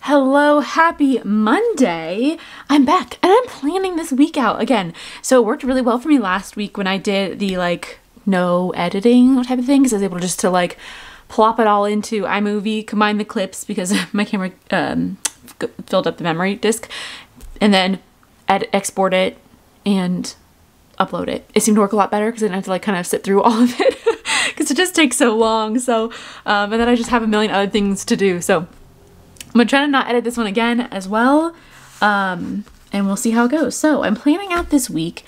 Hello, happy Monday. I'm back and I'm planning this week out again. So it worked really well for me last week when I did the no editing type of thing, because I was able just to plop it all into iMovie, combine the clips because my camera filled up the memory disk, and then export it and upload it. It seemed to work a lot better because I didn't have to kind of sit through all of it because it just takes so long. So and then I just have a million other things to do. So I'm gonna try to not edit this one again as well, and we'll see how it goes. So I'm planning out this week.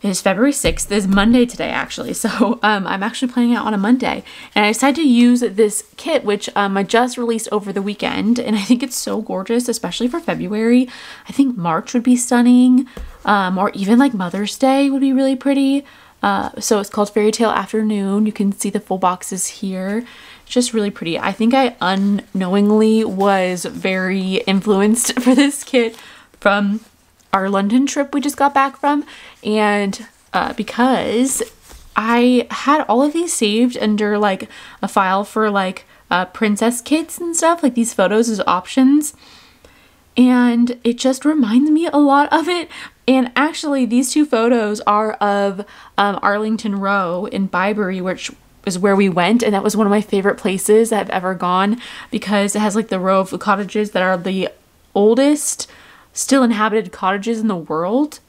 It is February 6th. It is Monday today, actually. So I'm actually planning out on a Monday. And I decided to use this kit, which I just released over the weekend. And I think it's so gorgeous, especially for February. I think March would be stunning, or even Mother's Day would be really pretty. So it's called Fairytale Afternoon. You can see the full boxes here. It's just really pretty. I think I unknowingly was very influenced for this kit from our London trip we just got back from, and because I had all of these saved under a file for princess kits and stuff, these photos as options, and it just reminds me a lot of it. And actually these two photos are of Arlington Row in Byberry, which is where we went, and that was one of my favorite places I've ever gone because it has the row of cottages that are the oldest still inhabited cottages in the world.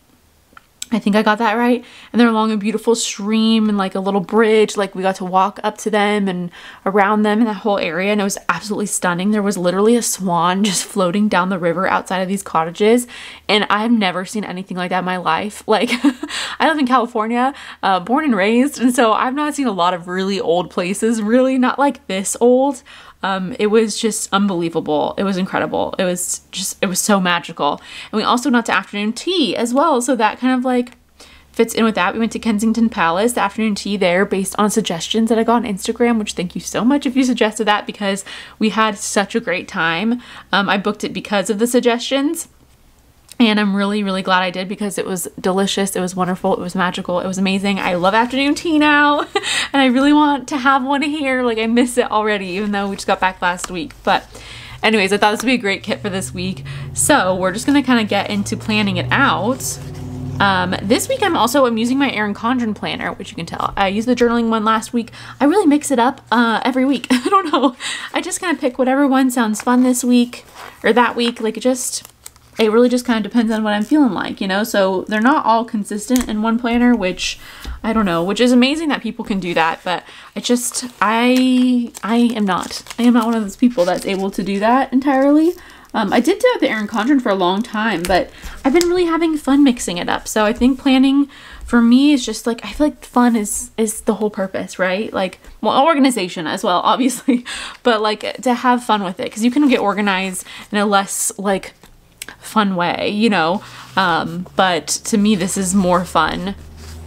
I think I got that right. And they're along a beautiful stream and a little bridge. We got to walk up to them and around them in that whole area, and it was absolutely stunning. There was literally a swan just floating down the river outside of these cottages, and I've never seen anything like that in my life. I live in California, born and raised, and so I've not seen a lot of really old places, really not this old. It was just unbelievable. It was incredible. It was so magical. And we also went out to afternoon tea as well. So that kind of fits in with that. We went to Kensington Palace, the afternoon tea there based on suggestions that I got on Instagram, which thank you so much if you suggested that because we had such a great time. I booked it because of the suggestions. And I'm really, really glad I did because it was delicious. It was wonderful. It was magical. It was amazing. I love afternoon tea now. And I really want to have one here. I miss it already, even though we just got back last week. But anyways, I thought this would be a great kit for this week. So we're just going to kind of get into planning it out. This week I'm using my Erin Condren planner, which you can tell. I used the journaling one last week. I really mix it up every week. I don't know. I just kind of pick whatever one sounds fun this week or that week. It really just kind of depends on what I'm feeling like, you know? So they're not all consistent in one planner, which I don't know, which is amazing that people can do that. But I am not one of those people that's able to do that entirely. I did do the Erin Condren for a long time, but I've been really having fun mixing it up. So I think planning for me is just I feel like fun is the whole purpose, right? Well, organization as well, obviously, but to have fun with it, because you can get organized in a less fun way, you know, but to me this is more fun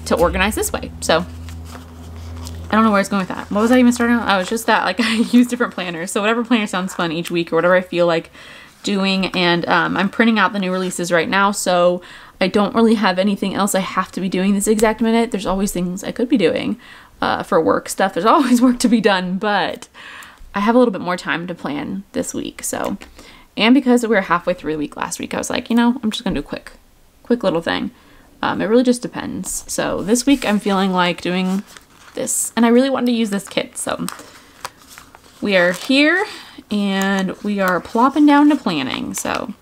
to organize this way. So I don't know where I was going with that. What was I even starting on? Oh, it's just that I use different planners, so whatever planner sounds fun each week or whatever I feel like doing. And I'm printing out the new releases right now, so I don't really have anything else I have to be doing this exact minute. There's always things I could be doing for work stuff. There's always work to be done, but I have a little bit more time to plan this week. So, and because we were halfway through the week last week, I was like, you know, I'm just gonna do a quick little thing. It really just depends. So this week I'm feeling like doing this, and I really wanted to use this kit. So we are here and we are plopping down to planning. So,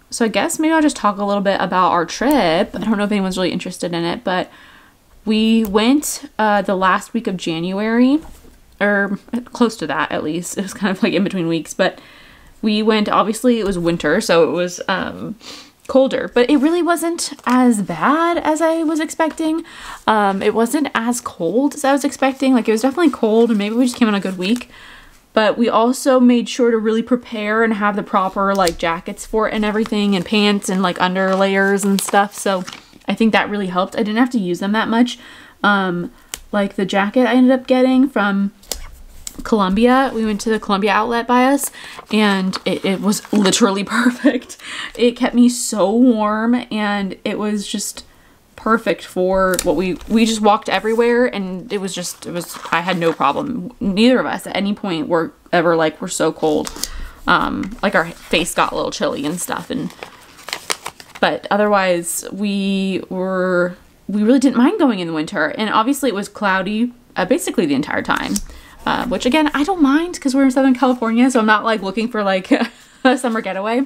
so I guess maybe I'll just talk a little bit about our trip. I don't know if anyone's really interested in it, but we went the last week of January, or close to that at least. It was kind of in between weeks, but we went, obviously it was winter, so it was colder, but it really wasn't as bad as I was expecting. It wasn't as cold as I was expecting. It was definitely cold, and maybe we just came on a good week, but we also made sure to really prepare and have the proper jackets for it and everything, and pants and under layers and stuff. So I think that really helped. I didn't have to use them that much. The jacket I ended up getting from Columbia. We went to the Columbia outlet by us, and it was literally perfect. It kept me so warm, and it was just perfect for what we just walked everywhere, and I had no problem. Neither of us at any point were ever we're so cold. like our face got a little chilly and stuff. But otherwise we really didn't mind going in the winter. And obviously it was cloudy basically the entire time, which again, I don't mind because we're in Southern California, so I'm not like looking for like a summer getaway.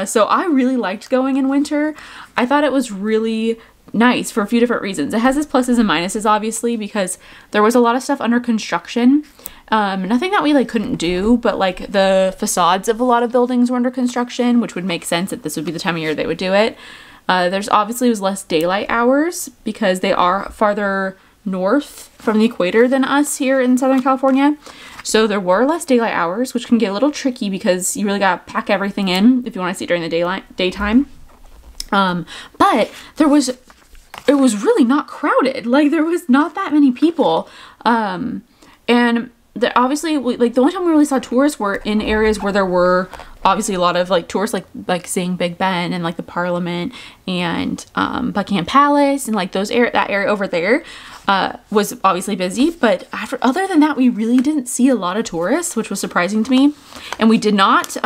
So I really liked going in winter. I thought it was really nice for a few different reasons. It has its pluses and minuses, obviously, because there was a lot of stuff under construction. Nothing that we like couldn't do, but like the facades of a lot of buildings were under construction, which would make sense that this would be the time of year they would do it. There's obviously was less daylight hours because they are farther north from the equator than us here in Southern California. So there were less daylight hours, which can get a little tricky because you really gotta pack everything in if you want to see it during the daytime. But it was really not crowded. Like there was not that many people. And obviously, like the only time we really saw tourists were in areas where there were obviously a lot of like tourists, like seeing Big Ben and like the Parliament and Buckingham Palace and like that area over there was obviously busy. But other than that, we really didn't see a lot of tourists, which was surprising to me. And we did not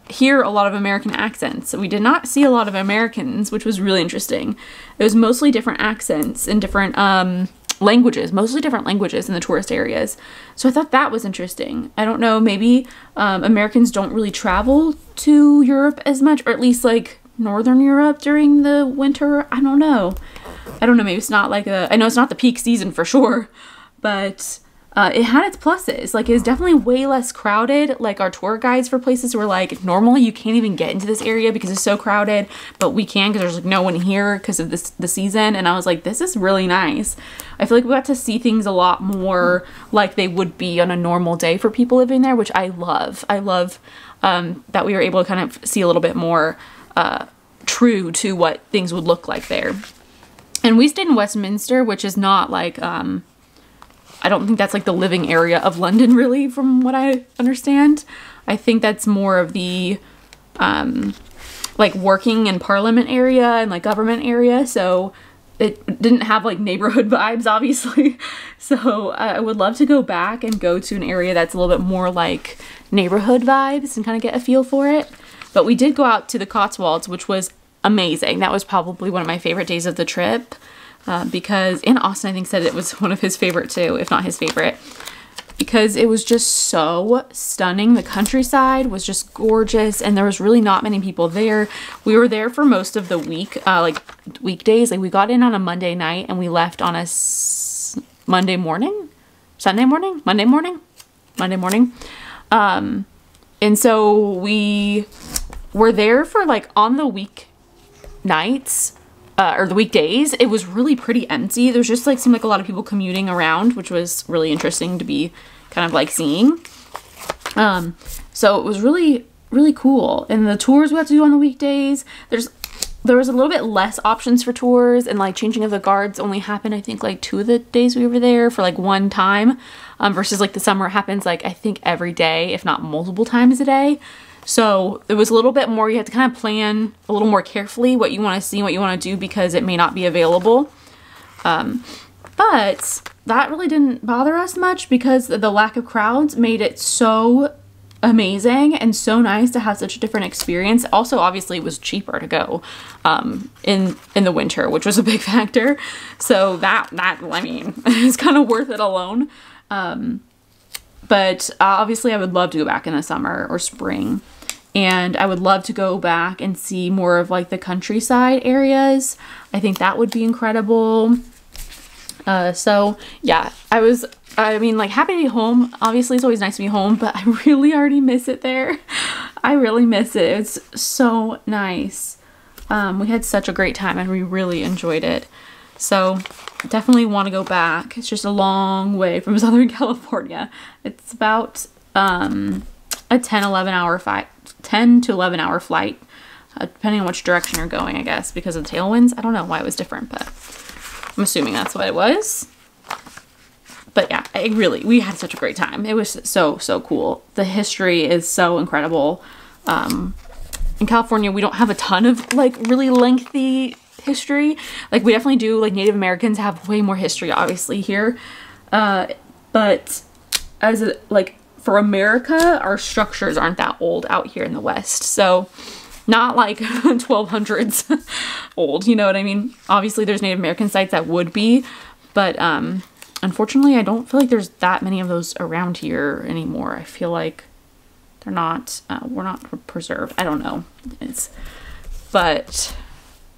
hear a lot of American accents. We did not see a lot of Americans, which was really interesting. It was mostly different accents and different languages, mostly different languages in the tourist areas. So I thought that was interesting. I don't know, maybe Americans don't really travel to Europe as much, or at least like Northern Europe during the winter. I don't know. Maybe it's not like I know it's not the peak season for sure, but it had its pluses. Like it was definitely way less crowded. Like our tour guides for places were like, normally you can't even get into this area because it's so crowded, but we can because there's like no one here because of the season. And I was like, this is really nice. I feel like we got to see things a lot more like they would be on a normal day for people living there, which I love. I love that we were able to kind of see a little bit more true to what things would look like there. And we stayed in Westminster, which is not like, I don't think that's like the living area of London really, from what I understand. I think that's more of the like working and Parliament area and like government area. So it didn't have like neighborhood vibes, obviously. So I would love to go back and go to an area that's a little bit more like neighborhood vibes and kind of get a feel for it. But we did go out to the Cotswolds, which was amazing. That was probably one of my favorite days of the trip. Because Austin, I think, said it was one of his favorite too, if not his favorite, because it was just so stunning. The countryside was just gorgeous and there was really not many people there. We were there for most of the week, like weekdays. Like we got in on a Monday night and we left on a Monday morning. And so we were there for like on the week nights, or the weekdays, it was really pretty empty. There's just like seemed like a lot of people commuting around, which was really interesting to be kind of like seeing. So it was really, really cool. And the tours we had to do on the weekdays, there was a little bit less options for tours, and like changing of the guards only happened, I think, like 2 of the days we were there for like one time, versus like the summer happens like I think every day, if not multiple times a day. So it was a little bit more, you had to kind of plan a little more carefully what you want to see, what you want to do, because it may not be available. But that really didn't bother us much because the lack of crowds made it so amazing and so nice to have such a different experience. Also, obviously, it was cheaper to go in the winter, which was a big factor. So that I mean, it's kind of worth it alone. But obviously, I would love to go back in the summer or spring. And I would love to go back and see more of like the countryside areas. I think that would be incredible. So yeah, I mean, like, happy to be home. Obviously, it's always nice to be home, but I really already miss it there. I really miss it. It's so nice. We had such a great time and we really enjoyed it. So definitely want to go back. It's just a long way from Southern California. It's about a 10 to 11 hour flight, depending on which direction you're going, I guess, because of the tailwinds. I don't know why it was different, but I'm assuming that's what it was. But yeah, we had such a great time. It was so, so cool. The history is so incredible. In California, we don't have a ton of like really lengthy history. Like we definitely do, like Native Americans have way more history obviously here. But as like for America, our structures aren't that old out here in the West. So not like 1200s old, you know what I mean? Obviously there's Native American sites that would be, but unfortunately I don't feel like there's that many of those around here anymore. I feel like they're not, we're not preserved. I don't know. But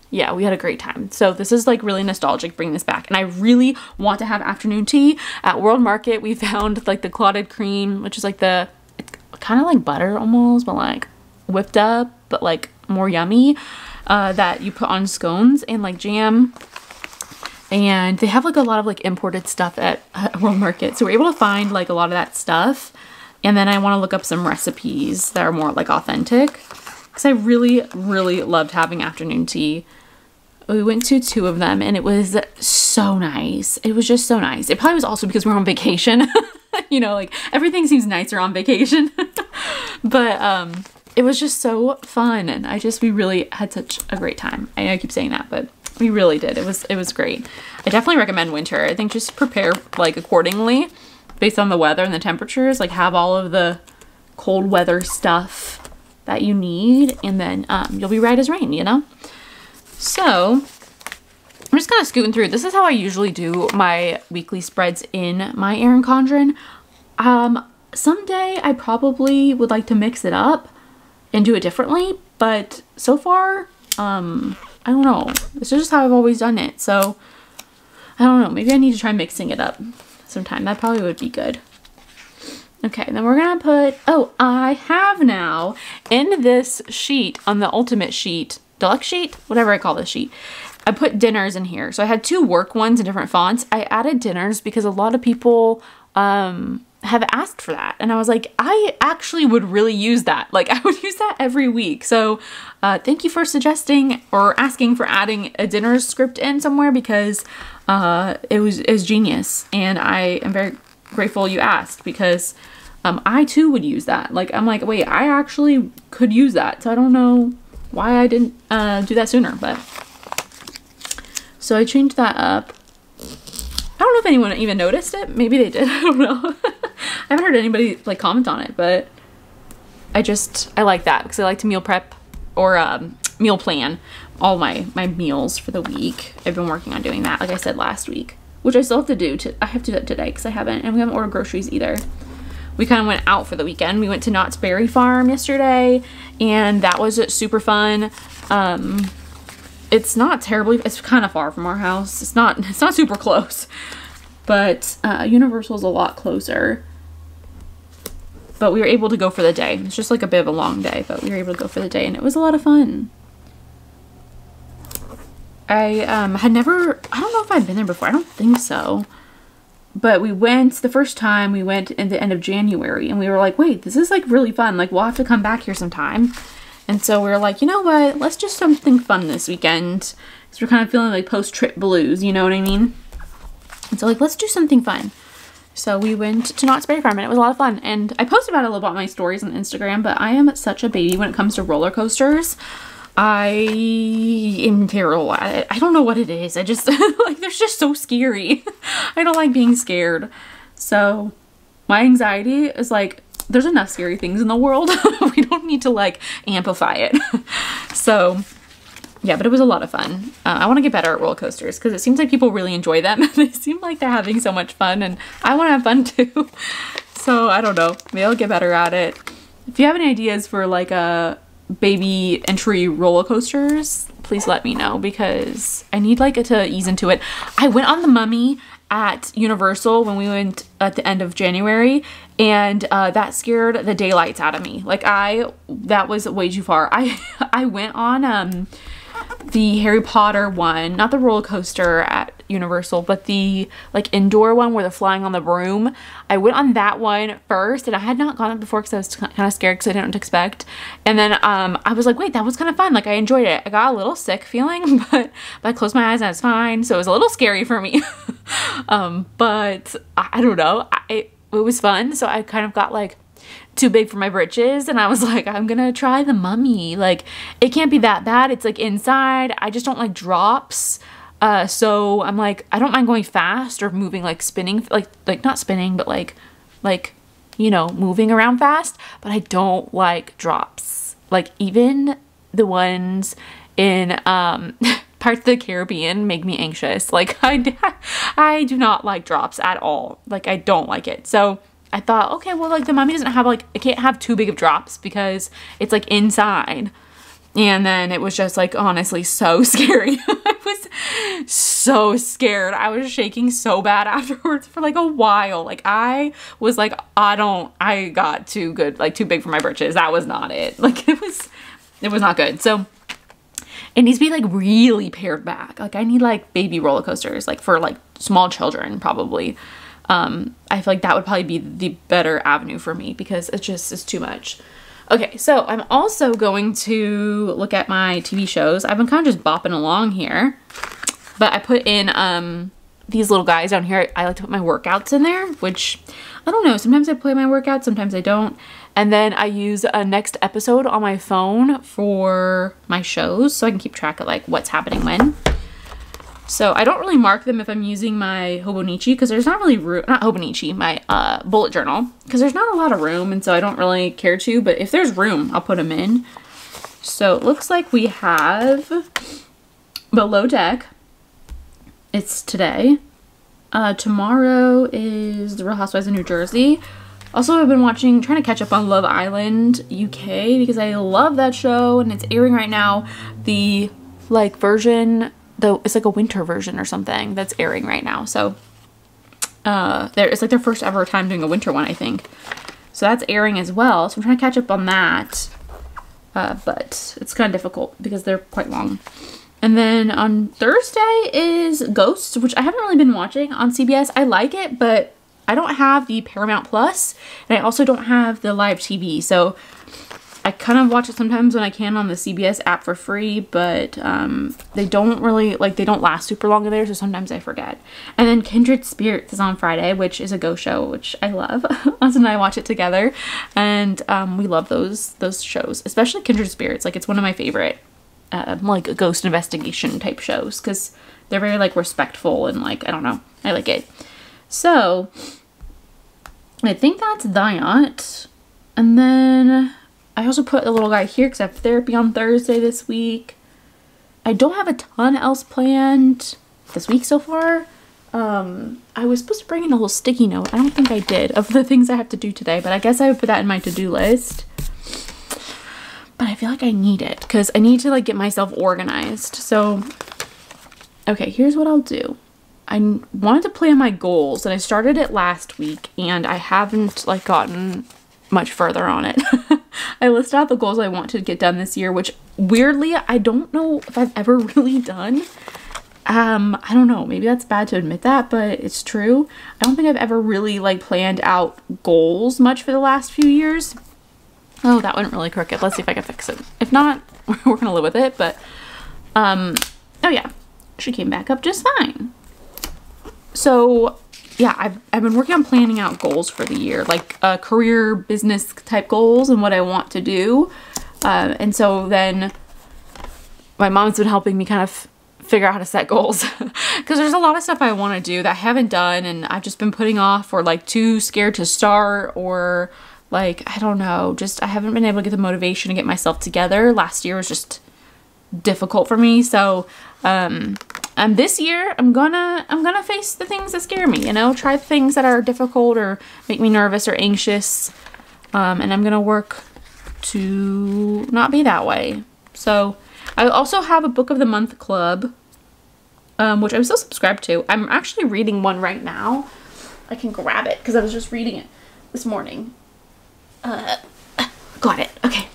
yeah, we had a great time. So this is like really nostalgic bringing this back. And I really want to have afternoon tea. At World Market, we found like the clotted cream, which is like the kind of like butter almost, but like whipped up, but like more yummy, that you put on scones and like jam. And they have like a lot of like imported stuff at World Market. So we're able to find like a lot of that stuff. And then I want to look up some recipes that are more like authentic, because I really, really loved having afternoon tea. We went to 2 of them and it was so nice. It was just so nice. It probably was also because we were on vacation. You know, like everything seems nicer on vacation. But it was just so fun, and we really had such a great time. I know I keep saying that, but we really did. It was great. I definitely recommend winter. I think just prepare like accordingly based on the weather and the temperatures. Like have all of the cold weather stuff that you need, and then you'll be right as rain, you know? So I'm just kind of scooting through. This is how I usually do my weekly spreads in my Erin Condren. Someday I probably would like to mix it up and do it differently, but so far, I don't know. This is just how I've always done it. So I don't know. Maybe I need to try mixing it up sometime. That probably would be good. Okay, then we're gonna put, oh, I have now in this sheet, on the ultimate sheet, deluxe sheet, whatever I call this sheet, I put dinners in here. So I had 2 work ones in different fonts. I added dinners because a lot of people have asked for that. And I was like, I actually would really use that. Like I would use that every week. So thank you for suggesting or asking for adding a dinner script in somewhere, because it was genius. And I am very grateful you asked, because I too would use that. Like I'm like, wait, I actually could use that. So I don't know why I didn't do that sooner, but so I changed that up. I don't know if anyone even noticed it. Maybe they did. I don't know. I haven't heard anybody like comment on it, but I like that because I like to meal prep or meal plan all my meals for the week. I've been working on doing that, like I said last week, which I still have to do. I have to do that today because I haven't, and we haven't ordered groceries either. We kind of went out for the weekend. We went to Knott's Berry Farm yesterday, and that was super fun. It's not terribly, it's kind of far from our house. It's not super close, but Universal's a lot closer. But we were able to go for the day. It's just like a bit of a long day, but we were able to go for the day, and it was a lot of fun. I had never, I don't know if I'd been there before. I don't think so. But we went, the first time we went in the end of January, and we were like, wait, this is like really fun. Like we'll have to come back here sometime. And so we were like, you know what? Let's do something fun this weekend. Because we're kind of feeling like post-trip blues, you know what I mean? And so like, let's do something fun. So we went to Knott's Berry Farm, and it was a lot of fun. And I posted about it a little bit on my stories on Instagram, but I am such a baby when it comes to roller coasters. I am terrible at it. I don't know what it is. I just, like, they're just so scary. I don't like being scared. So my anxiety is like, there's enough scary things in the world. We don't need to like amplify it. So yeah, but it was a lot of fun. I want to get better at roller coasters because it seems like people really enjoy them. They seem like they're having so much fun, and I want to have fun too. So I don't know, maybe I'll get better at it. If you have any ideas for like a baby entry roller coasters, please let me know, because I need like to ease into it. I went on the Mummy at Universal when we went at the end of January, and that scared the daylights out of me. Like that was way too far. I went on the Harry Potter one, not the roller coaster at Universal, but the like indoor one where they're flying on the broom. I went on that one first, and I had not gone it before because I was kind of scared because I didn't know what to expect. And then I was like, wait, that was kind of fun. Like I enjoyed it. I got a little sick feeling, but I closed my eyes and I was fine. So it was a little scary for me. But I don't know. It was fun. So I kind of got like too big for my britches, and I was like, I'm gonna try the Mummy. Like it can't be that bad. It's like inside. I just don't like drops. So I'm like, I don't mind going fast or moving, like spinning, like not spinning, but like you know, moving around fast, but I don't like drops. Like even the ones in parts of the Caribbean make me anxious. Like I do not like drops at all. Like I don't like it. So I thought, okay, well, like the Mummy doesn't have like, it can't have too big of drops because it's like inside. And then it was just like honestly so scary. I was so scared. I was shaking so bad afterwards for like a while. Like I was like, I got too good, like too big for my britches. That was not it. Like it was not good. So it needs to be like really pared back. Like I need like baby roller coasters, like for like small children probably. I feel like that would probably be the better avenue for me because it just is too much. Okay, so I'm also going to look at my TV shows. I've been kind of just bopping along here, but I put in these little guys down here. I like to put my workouts in there, which I don't know. Sometimes I play my workouts, sometimes I don't. And then I use a next episode on my phone for my shows so I can keep track of like what's happening when. So I don't really mark them if I'm using my Hobonichi because there's not really room, not Hobonichi, my bullet journal, because there's not a lot of room and so I don't really care to, but if there's room, I'll put them in. So it looks like we have Below Deck. It's today. Tomorrow is The Real Housewives of New Jersey. Also, I've been trying to catch up on Love Island UK because I love that show and it's airing right now. The like version, though it's like a winter version or something that's airing right now. So it's like their first ever time doing a winter one, I think. So that's airing as well. So I'm trying to catch up on that. But it's kind of difficult because they're quite long. And then on Thursday is Ghosts, which I haven't really been watching on CBS. I like it, but I don't have the Paramount Plus, and I also don't have the live TV. So I kind of watch it sometimes when I can on the CBS app for free, but they don't really, like, they don't last super long in there, so sometimes I forget. And then Kindred Spirits is on Friday, which is a ghost show, which I love. Austin and I watch it together, and we love those shows, especially Kindred Spirits. Like, it's one of my favorite, like, ghost investigation type shows, because they're very, like, respectful and, like, I don't know, I like it. So, I think that's that. And then I also put a little guy here because I have therapy on Thursday this week. I don't have a ton else planned this week so far. I was supposed to bring in a little sticky note. I don't think I did of the things I have to do today, but I guess I would put that in my to-do list. But I feel like I need it because I need to like get myself organized. So, okay, here's what I'll do. I wanted to plan my goals and I started it last week and I haven't like gotten much further on it. I listed out the goals I want to get done this year, which weirdly, I don't know if I've ever really done. I don't know, maybe that's bad to admit that, but it's true. I don't think I've ever really like planned out goals much for the last few years. Oh, that went really crooked. Let's see if I can fix it. If not, we're gonna live with it, but oh yeah, she came back up just fine. So yeah, I've been working on planning out goals for the year, like career, business type goals and what I want to do. And so then my mom's been helping me kind of figure out how to set goals because there's a lot of stuff I want to do that I haven't done and I've just been putting off or like too scared to start or like, I don't know, just I haven't been able to get the motivation to get myself together. Last year was just difficult for me. So this year I'm gonna face the things that scare me, you know, try things that are difficult or make me nervous or anxious, and I'm gonna work to not be that way. So I also have a book of the month club, which I'm still subscribed to. I'm actually reading one right now. I can grab it because I was just reading it this morning. Got it. Okay,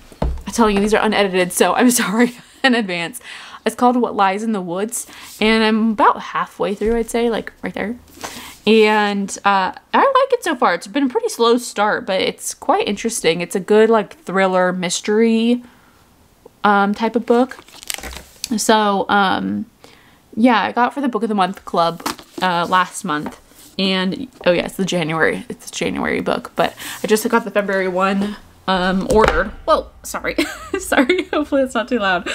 I tell you, these are unedited, so I'm sorry in advance. It's called What Lies in the Woods, and I'm about halfway through, I'd say, like right there. And I like it so far. It's been a pretty slow start, but it's quite interesting. It's a good like thriller mystery type of book. So yeah, I got it for the book of the month club last month. And oh yeah, it's a January book, but I just got the February one ordered. Whoa, sorry. Sorry, hopefully it's not too loud.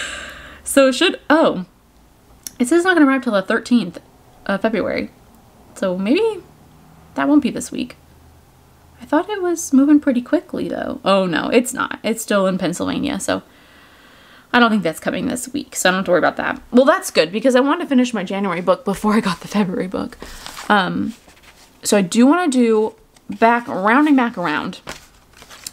So it says it's not gonna arrive till the 13th of February. So maybe that won't be this week. I thought it was moving pretty quickly though. Oh no, it's not. It's still in Pennsylvania, so I don't think that's coming this week, so I don't have to worry about that. Well, that's good because I wanted to finish my January book before I got the February book. So I do want to do rounding back around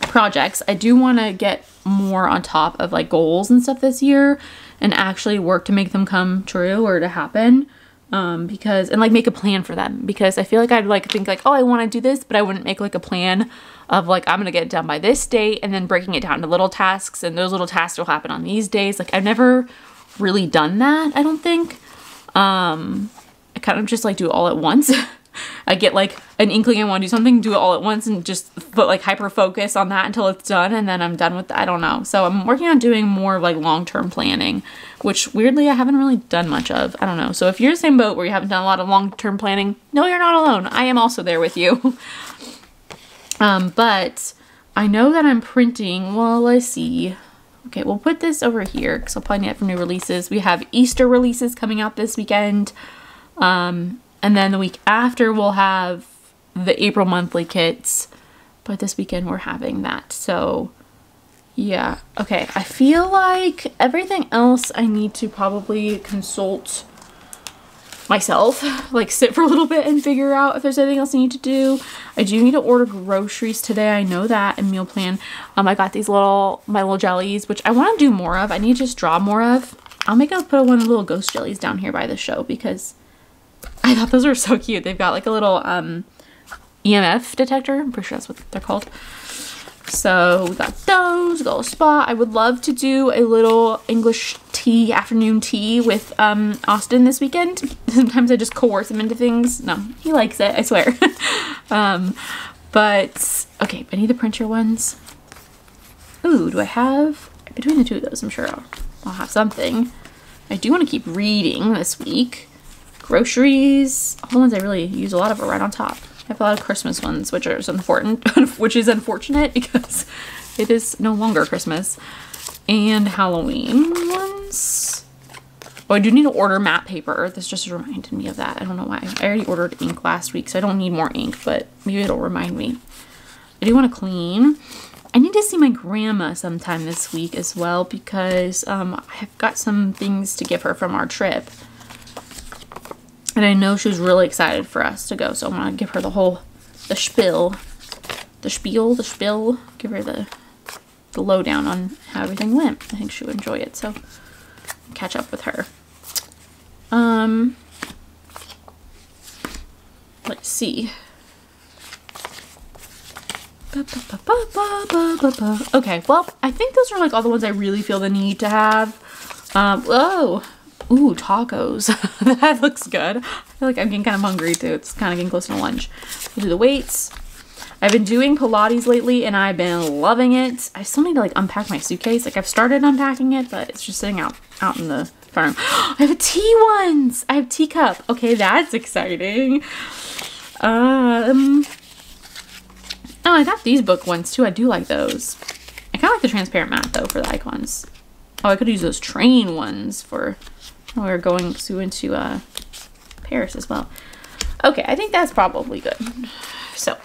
projects. I do want to get more on top of like goals and stuff this year and actually work to make them come true or to happen. Because, and like make a plan for them, because I feel like I'd like think like, oh, I want to do this, but I wouldn't make like a plan of like, I'm going to get it done by this date and then breaking it down to little tasks, and those little tasks will happen on these days. Like I've never really done that. I don't think, I kind of just like do it all at once. I get like an inkling I want to do something, do it all at once and just put like hyper focus on that until it's done, and then I'm done with I don't know. So I'm working on doing more of like long-term planning, which weirdly I haven't really done much of. I don't know. So if you're the same boat where you haven't done a lot of long-term planning, no, you're not alone. I am also there with you. But I know that I'm printing, well, let's see. Okay, we'll put this over here because I'll probably need it for new releases. We have Easter releases coming out this weekend. And then the week after we'll have the April monthly kits, but this weekend we're having that. So yeah, okay. I feel like everything else I need to probably consult myself, like sit for a little bit and figure out if there's anything else I need to do. I do need to order groceries today. I know that, and meal plan. I got these my little jellies, which I want to do more of. I need to just draw more of. I'll put one of the little ghost jellies down here by the show because I thought those were so cute. They've got like a little EMF detector. I'm pretty sure that's what they're called. So we got those, got a spa. I would love to do a little English tea, afternoon tea with Austin this weekend. Sometimes I just coerce him into things. No, he likes it, I swear. But okay, I need the printer ones. Ooh, do I have, between the two of those, I'm sure I'll have something. I do want to keep reading this week. Groceries, all the ones I really use a lot of are right on top. I have a lot of Christmas ones, which is important, which is unfortunate because it is no longer Christmas. And Halloween ones. Oh, I do need to order matte paper. This just reminded me of that. I don't know why. I already ordered ink last week, so I don't need more ink, but maybe it'll remind me. I do want to clean. I need to see my grandma sometime this week as well because I've got some things to give her from our trip. And I know she was really excited for us to go, so I'm gonna give her the spiel, give her the lowdown on how everything went. I think she would enjoy it, so catch up with her. Let's see. Okay, well, I think those are like all the ones I really feel the need to have. Whoa. Ooh, tacos. That looks good. I feel like I'm getting kind of hungry too. It's kind of getting close to lunch. We'll do the weights. I've been doing Pilates lately and I've been loving it. I still need to like unpack my suitcase. Like I've started unpacking it, but it's just sitting out in the front room. I have tea ones. I have teacup. Okay, that's exciting. Oh, I got these book ones too. I do like those. I kind of like the transparent mat though for the icons. Oh, I could use those train ones for when we're going into Paris as well. Okay, I think that's probably good. So,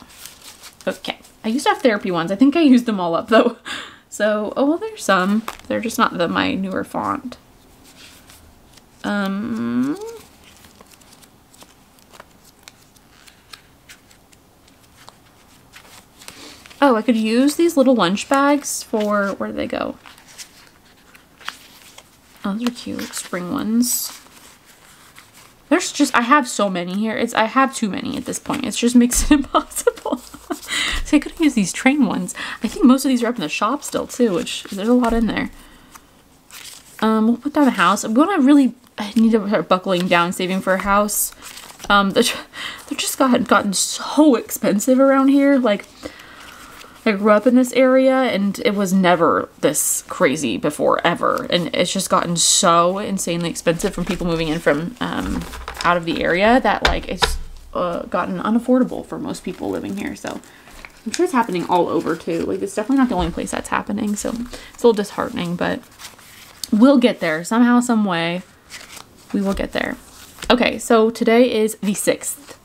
okay. I used to have therapy ones. I think I used them all up though. So, oh, well, there's some. They're just not my newer font. Oh, I could use these little lunch bags for, where do they go? Oh, those are cute, spring ones. There's just, I have so many here. I have too many at this point. It just makes it impossible. So I could use these train ones. I think most of these are up in the shop still too, which there's a lot in there. We'll put down a house. I need to start buckling down, saving for a house. They're just gotten so expensive around here. Like, I grew up in this area and it was never this crazy before ever, and it's just gotten so insanely expensive from people moving in from out of the area that like it's gotten unaffordable for most people living here. So I'm sure it's happening all over too. Like it's definitely not the only place that's happening, so it's a little disheartening, but we'll get there somehow, some way. We will get there. Okay, so today is the 6th.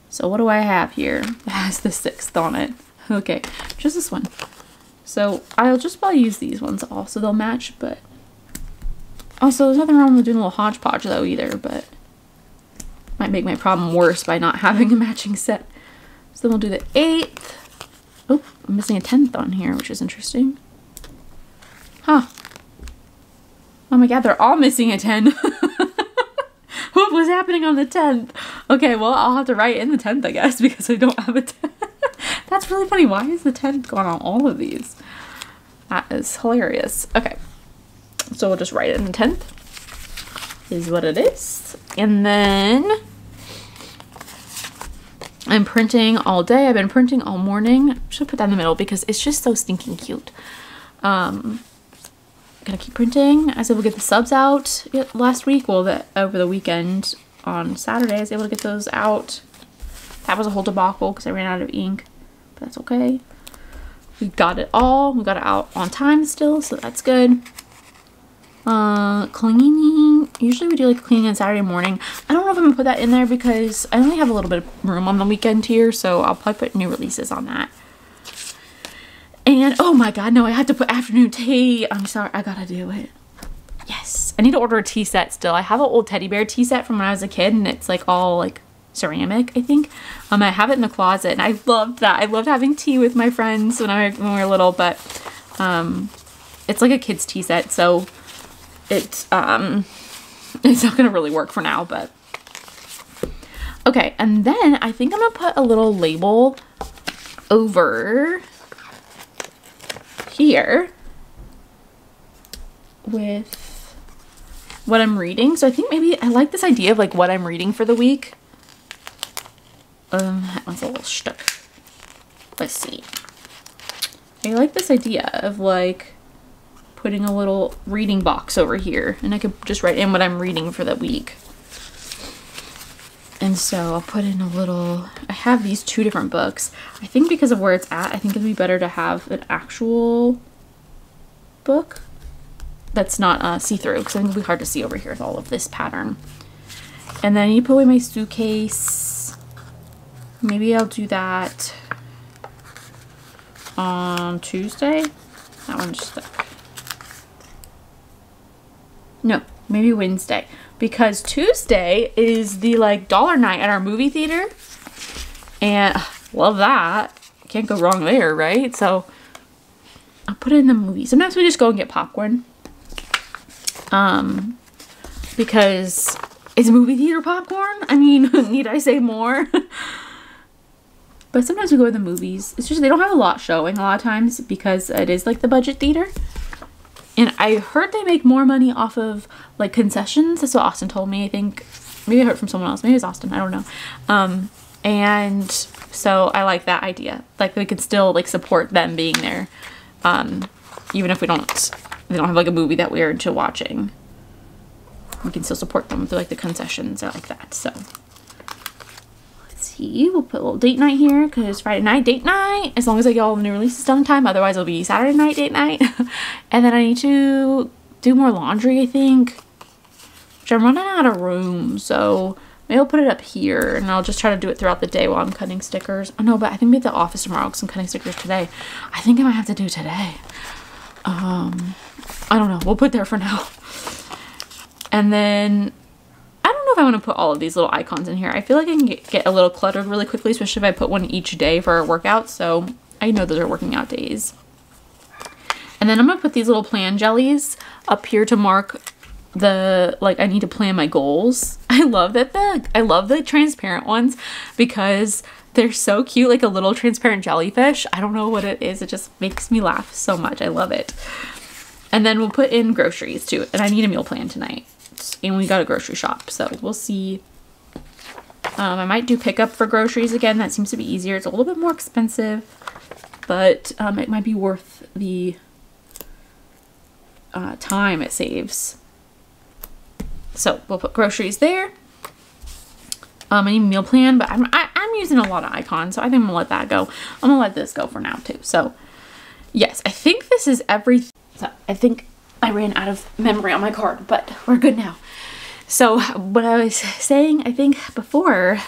So what do I have here? It has the 6th on it. Okay, just this one. So I'll just probably use these ones also, they'll match, but also there's nothing wrong with doing a little hodgepodge though either, but might make my problem worse by not having a matching set. So then we'll do the 8th. Oh, I'm missing a 10th on here, which is interesting. Huh. Oh my god, they're all missing a 10. What was happening on the 10th? Okay, well, I'll have to write in the 10th, I guess, because I don't have a 10th. That's really funny. Why is the 10th going on all of these? That is hilarious. Okay, so we'll just write it in the 10th. Is what it is. And then I'm printing all day. I've been printing all morning. I should put that in the middle because it's just so stinking cute. Gonna keep printing. I was able to get the subs out last week. Well, over the weekend on Saturday, I was able to get those out. That was a whole debacle because I ran out of ink, but that's okay. We got it all. We got it out on time still, so that's good. Cleaning. Usually we do like cleaning on Saturday morning. I don't know if I'm gonna put that in there because I only have a little bit of room on the weekend here, so I'll probably put new releases on that. And oh my god, no, I had to put afternoon tea. I'm sorry, I gotta do it. Yes, I need to order a tea set still. I have an old teddy bear tea set from when I was a kid, and it's like all like ceramic, I think. I have it in the closet, and I loved that. I loved having tea with my friends when we were little, but it's like a kid's tea set, so it's not gonna really work for now, but okay. And then I think I'm gonna put a little label over here with what I'm reading. So I think maybe I like this idea of like what I'm reading for the week. That one's a little stuck. Let's see. I like this idea of like putting a little reading box over here, and I could just write in what I'm reading for the week. And so I'll put in a little, I have these 2 different books. I think because of where it's at, I think it'd be better to have an actual book that's not see-through, because I think it'll be hard to see over here with all of this pattern. And then you put away my suitcase. Maybe I'll do that on Tuesday. That one's stuck. No, maybe Wednesday. Because Tuesday is the like dollar night at our movie theater, and love that. Can't go wrong there, right? So I'll put it in the movie. Sometimes we just go and get popcorn, because it's movie theater popcorn. I mean, need I say more? But sometimes we go to the movies. It's just they don't have a lot showing a lot of times because it is like the budget theater. And I heard they make more money off of like concessions. That's what Austin told me, I think. Maybe I heard from someone else. Maybe it's Austin. I don't know. And so I like that idea. Like we could still like support them being there. Even if they don't have like a movie that we're into watching. We can still support them through like the concessions or like that. So let's see. We'll put a little date night here because Friday night date night. As long as I get all the new releases done in time. Otherwise it'll be Saturday night date night. And then I need to do more laundry, I think. Which I'm running out of room. So maybe I'll put it up here and I'll just try to do it throughout the day while I'm cutting stickers. Oh no, but I think we have the office tomorrow because I'm cutting stickers today. I think I might have to do today. I don't know. We'll put there for now. And then I don't know if I want to put all of these little icons in here. I feel like I can get a little cluttered really quickly, especially if I put one each day for our workouts. So I know those are working out days. And then I'm going to put these little plan jellies up here to mark the, like, I need to plan my goals. I love the transparent ones because they're so cute, like a little transparent jellyfish. I don't know what it is. It just makes me laugh so much. I love it. And then we'll put in groceries too. And I need a meal plan tonight. And we got a grocery shop, so we'll see. I might do pickup for groceries again. That seems to be easier. It's a little bit more expensive, but it might be worth the time it saves. So we'll put groceries there. I need a meal plan, but I'm using a lot of icons, so I think I'm gonna let that go. I'm gonna let this go for now too. So yes, I think this is everything. So I think I ran out of memory on my card, but we're good now. So what I was saying, I think before,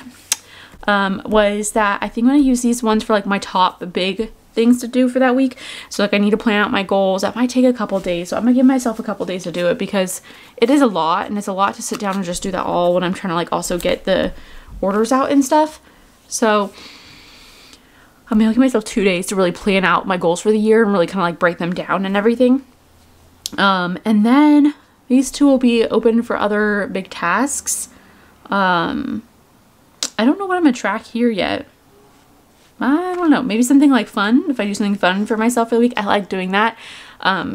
was that I think I'm going to use these ones for like my top big things to do for that week. So like I need to plan out my goals. That might take a couple days. So I'm gonna give myself a couple days to do it because it is a lot, and it's a lot to sit down and just do that all when I'm trying to like also get the orders out and stuff. So I'm gonna give myself 2 days to really plan out my goals for the year and really kind of like break them down and everything. And then these two will be open for other big tasks. I don't know what I'm gonna track here yet. I don't know, maybe something like fun. If I do something fun for myself for the week, I like doing that,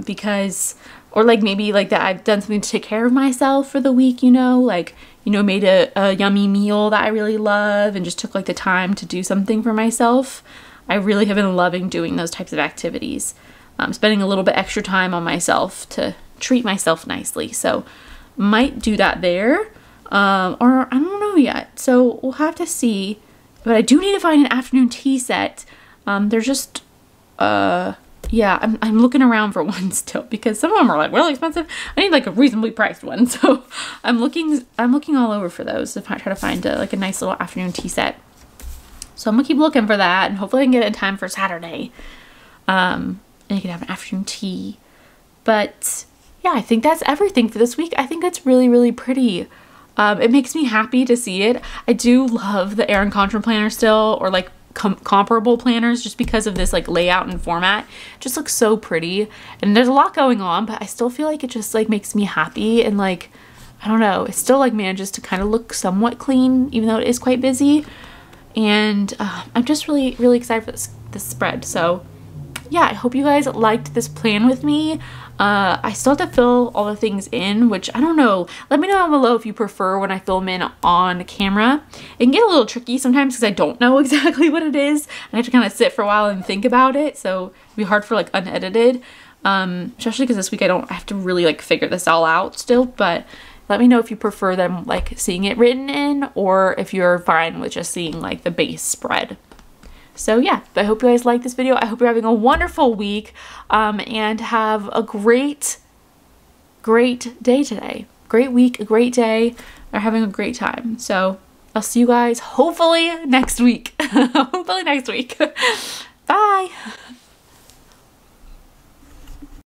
because, or like maybe like that I've done something to take care of myself for the week, you know, like, you know, made a yummy meal that I really love and just took like the time to do something for myself. I really have been loving doing those types of activities, spending a little bit extra time on myself to treat myself nicely. So might do that there, or I don't know yet. So we'll have to see. But I do need to find an afternoon tea set. They're just, yeah, I'm looking around for one still because some of them are like really expensive. I need like a reasonably priced one. So I'm looking all over for those to try to find like a nice little afternoon tea set. So I'm gonna keep looking for that, and hopefully I can get it in time for Saturday. And you can have an afternoon tea. But yeah, I think that's everything for this week. I think it's really, really pretty. It makes me happy to see it. I do love the Erin Condren planner still, or like comparable planners, just because of this like layout and format. It just looks so pretty, and there's a lot going on, but I still feel like it just like makes me happy, and like, I don't know, it still like manages to kind of look somewhat clean, even though it is quite busy. And I'm just really, really excited for this spread. So yeah, I hope you guys liked this plan with me. I still have to fill all the things in, which I don't know. Let me know down below if you prefer when I film in on camera. It can get a little tricky sometimes because I don't know exactly what it is. I have to kind of sit for a while and think about it. So it'd be hard for like unedited, especially because this week I have to really like figure this all out still. But let me know if you prefer them like seeing it written in, or if you're fine with just seeing like the base spread. So yeah, I hope you guys like this video. I hope you're having a wonderful week, and have a great day today. Great week, a great day, or having a great time. So I'll see you guys hopefully next week. Hopefully next week. Bye.